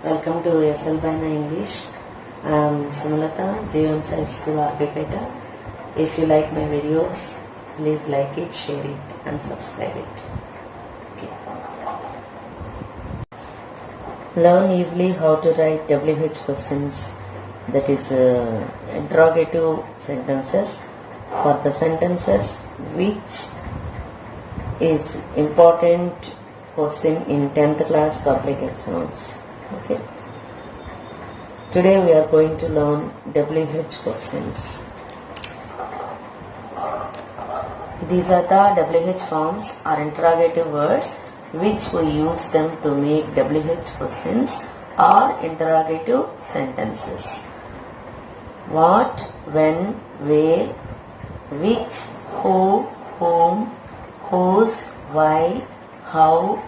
Welcome to slbynaenglish. I am Sumalata, JM Science School Arpipeta. If you like my videos, please like it, share it and subscribe it. Okay. Learn easily how to write WH questions, that is interrogative sentences, for the sentences which is important question in 10th class public exams. Okay. Today we are going to learn WH questions. These are the WH forms or interrogative words which we use them to make WH questions or interrogative sentences. What, when, where, which, who, whom, whose, why, how.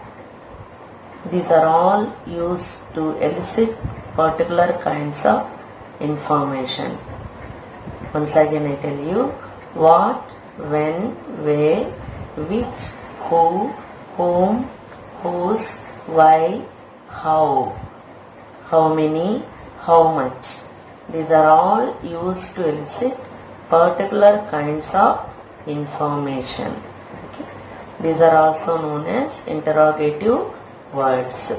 These are all used to elicit particular kinds of information. Once again I tell you: what, when, where, which, who, whom, whose, why, how many, how much. These are all used to elicit particular kinds of information. Okay. These are also known as interrogative words.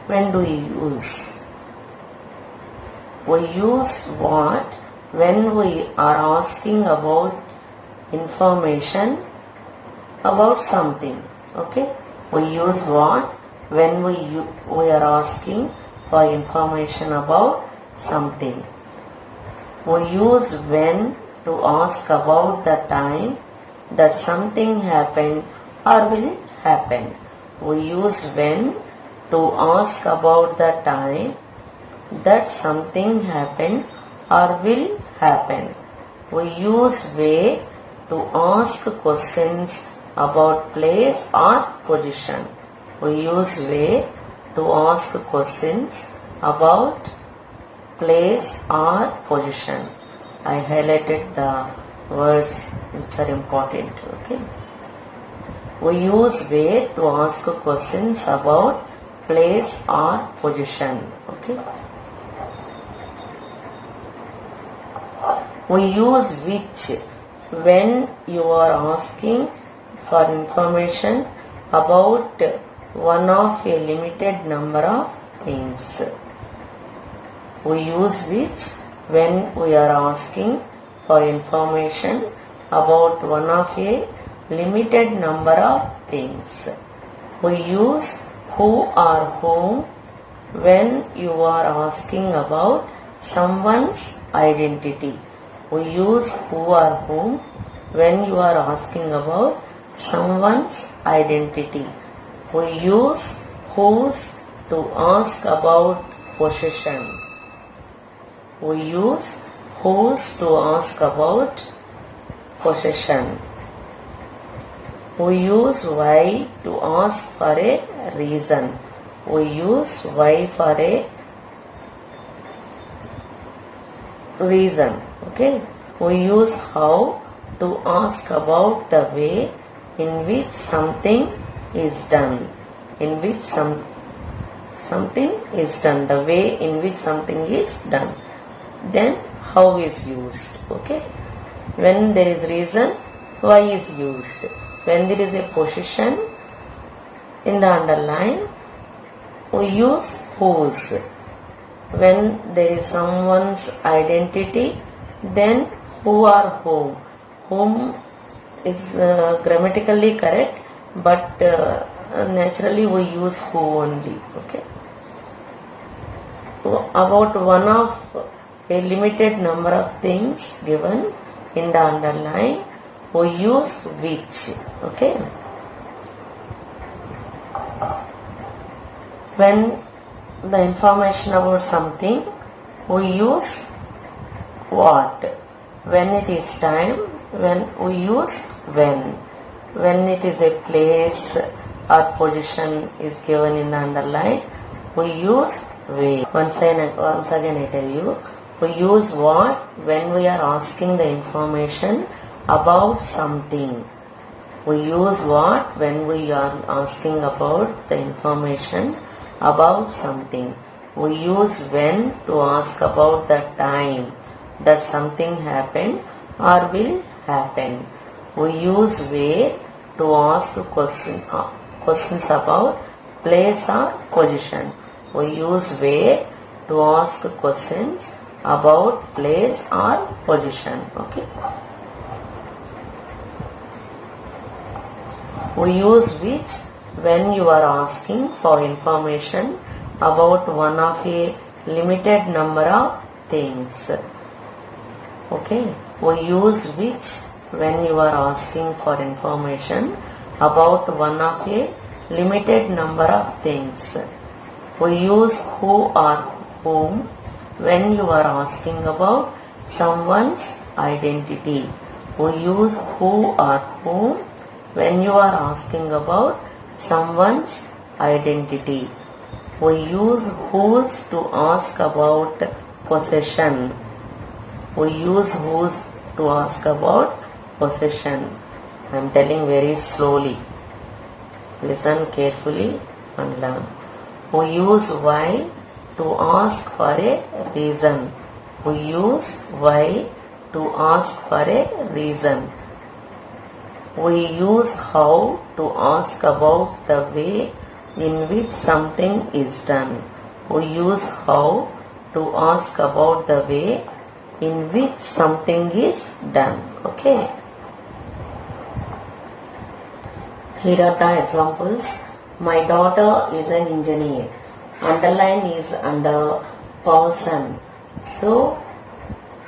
When do we use? We use what when we are asking about information about something. Okay? We use what when we are asking for information about something. We use when to ask about the time that something happened or will happen. We use when to ask about the time that something happened or will happen. We use where to ask questions about place or position. We use where to ask questions about place or position. I highlighted the words which are important. Okay. We use where to ask questions about place or position. Okay. We use which when you are asking for information about one of a limited number of things. We use which when we are asking for information about one of a limited number of things. We use who or whom when you are asking about someone's identity. We use who or whom when you are asking about someone's identity. We use whose to ask about possession. We use whose to ask about possession. We use why to ask for a reason. We use why for a reason. Okay. We use how to ask about the way in which something is done. In which something is done. The way in which something is done. Then how is used. Okay. When there is reason, why is used. When there is a possession in the underline, we use whose. When there is someone's identity, then who or whom. Whom is grammatically correct, but naturally we use who only. Okay. About one of a limited number of things given in the underline, we use which. Okay. When the information about something, we use what. When it is time, when we use when. When it is a place or position is given in the underline, we use where. Once again I tell you, we use what when we are asking the information about something. We use what when we are asking about the information about something. We use when to ask about the time that something happened or will happen. We use where to ask questions about place or position. We use where to ask questions about place or position. Okay. We use which when you are asking for information about one of a limited number of things. Okay. We use which when you are asking for information about one of a limited number of things. We use who or whom when you are asking about someone's identity. We use who or whom when you are asking about someone's identity. We use whose to ask about possession. We use whose to ask about possession. I am telling very slowly. Listen carefully and learn. We use why to ask for a reason. We use why to ask for a reason. We use how to ask about the way in which something is done. We use how to ask about the way in which something is done. Okay. Here are the examples. My daughter is an engineer. Underline is under person. So,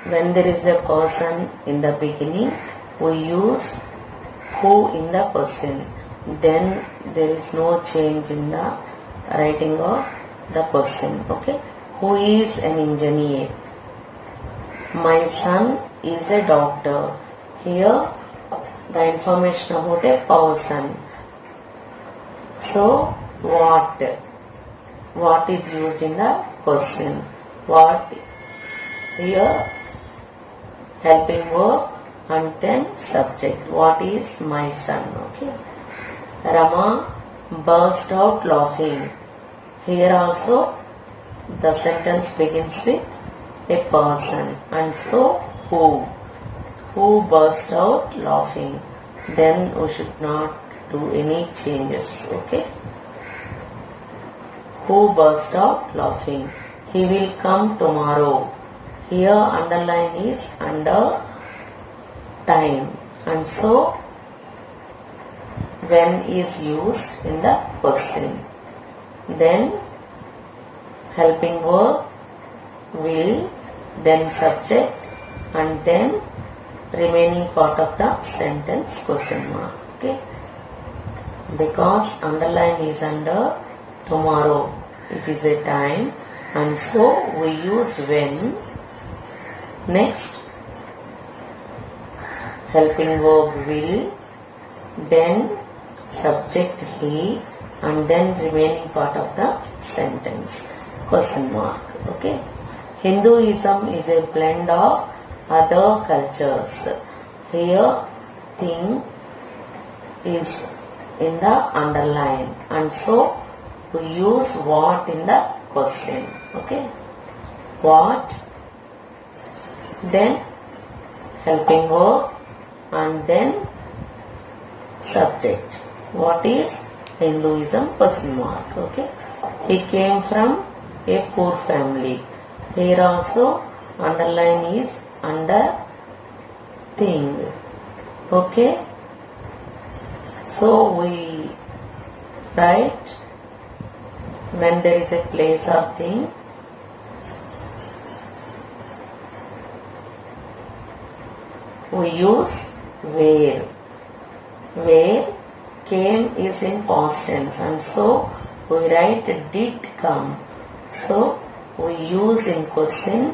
when there is a person in the beginning, we use who in the person. Then there is no change in the writing of the person. Okay. Who is an engineer? My son is a doctor. Here the information about a person. So what is used in the question? What here? Helping verb and then subject. What is my son? Okay. Rama burst out laughing. Here also the sentence begins with a person, and so who burst out laughing. Then we should not do any changes. Okay. Who burst out laughing. He will come tomorrow. Here underline is under time, and so when is used in the question. Then helping verb, will, then subject, and then remaining part of the sentence question mark. Okay. Because underline is under tomorrow. It is a time, and so we use when. Next, helping verb will, then subject he, and then remaining part of the sentence question mark. Okay. Hinduism is a blend of other cultures. Here thing is in the underline, and so we use what in the question. Okay. What, then helping verb, and then subject. What is Hinduism? Question mark. Okay. He came from a poor family. Here also underline is under thing. Okay. So we write when there is a place or thing. We use where. Where came is in past tense, and so we write did come. So we use in question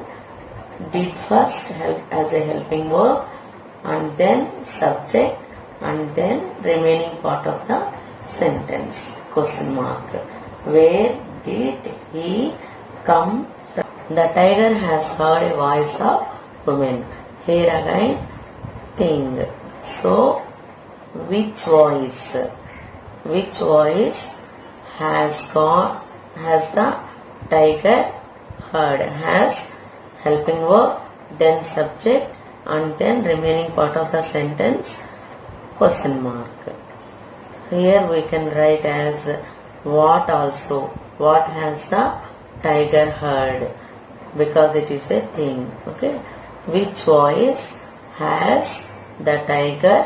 did first help as a helping verb, and then subject, and then remaining part of the sentence question mark. Where did he come from? The tiger has heard a voice of woman. Here again thing. So which voice has got has the tiger heard. Has helping verb, then subject, and then remaining part of the sentence question mark. Here we can write as what also. What has the tiger heard? Because it is a thing. Okay. Which voice has the tiger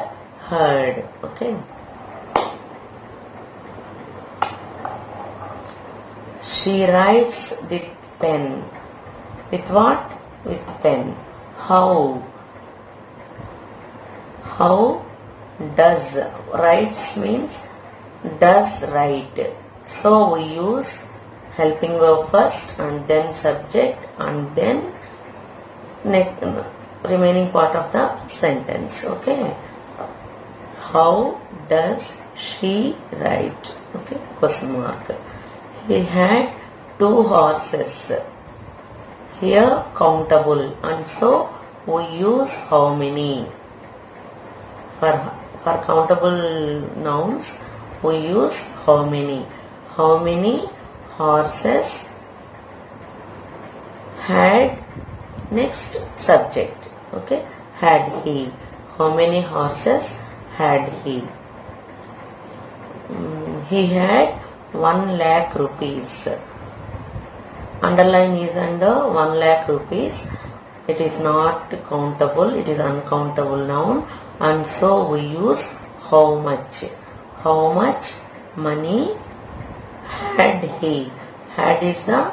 heard? Okay. She writes with pen. With what? With pen. How? How does? Writes means does write. So we use helping verb first and then subject and then remaining part of the sentence. Okay. How does she write? Okay. Question mark. He had 2 horses. Here countable, and so we use how many. For countable nouns we use how many. How many horses had, next subject. Okay. Had he. How many horses had he? He had 1 lakh rupees. Underline is under 1 lakh rupees. It is not countable, it is uncountable noun, and so we use how much. How much money had he? Had is the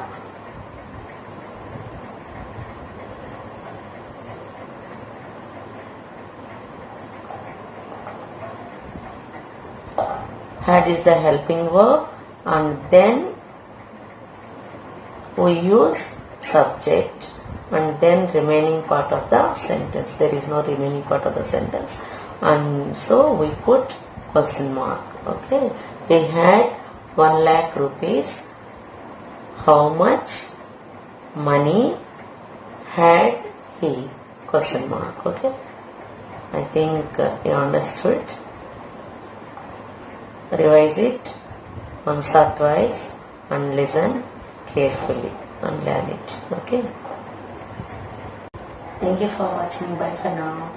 helping verb, and then we use subject and then remaining part of the sentence. There is no remaining part of the sentence, and so we put question mark. Okay. He had 1 lakh rupees. How much money had he? Question mark. Okay. I think you understood. Revise it once or twice and listen carefully and learn it. Okay. Thank you for watching. Bye for now.